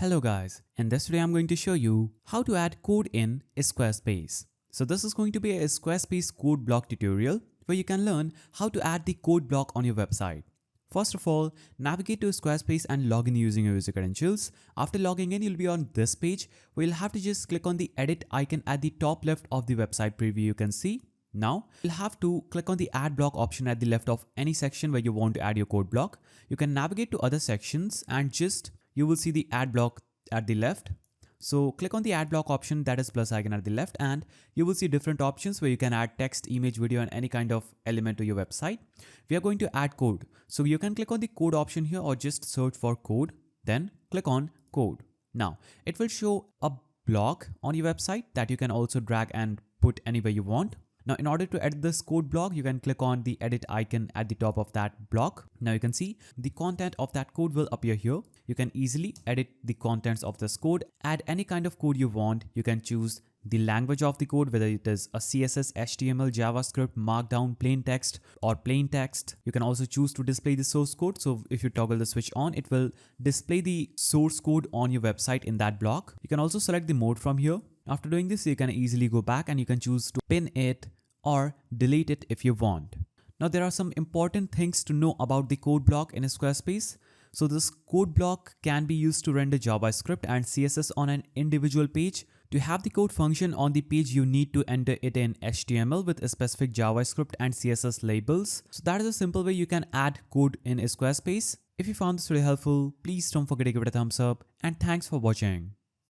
Hello guys, in this video I'm going to show you how to add code in Squarespace. So this is going to be a Squarespace code block tutorial where you can learn how to add the code block on your website. First of all, navigate to Squarespace and log in using your user credentials. After logging in, you'll be on this page where you'll have to just click on the edit icon at the top left of the website preview you can see. Now, you'll have to click on the add block option at the left of any section where you want to add your code block. You can navigate to other sections and you will see the add block at the left. So click on the add block option, that is plus icon at the left, and you will see different options where you can add text, image, video and any kind of element to your website. We are going to add code. So you can click on the code option here or just search for code, then click on code. Now it will show a block on your website that you can also drag and put anywhere you want. Now, in order to edit this code block, you can click on the edit icon at the top of that block. Now you can see the content of that code will appear here. You can easily edit the contents of this code, add any kind of code you want. You can choose the language of the code, whether it is a CSS, HTML, JavaScript, Markdown, plain text or plain text. You can also choose to display the source code. So if you toggle the switch on, it will display the source code on your website in that block. You can also select the mode from here. After doing this, you can easily go back and you can choose to pin it or delete it if you want. Now there are some important things to know about the code block in Squarespace. So this code block can be used to render JavaScript and CSS on an individual page. To have the code function on the page, you need to enter it in HTML with a specific JavaScript and CSS labels. So that is a simple way you can add code in Squarespace. If you found this video helpful, please don't forget to give it a thumbs up and thanks for watching.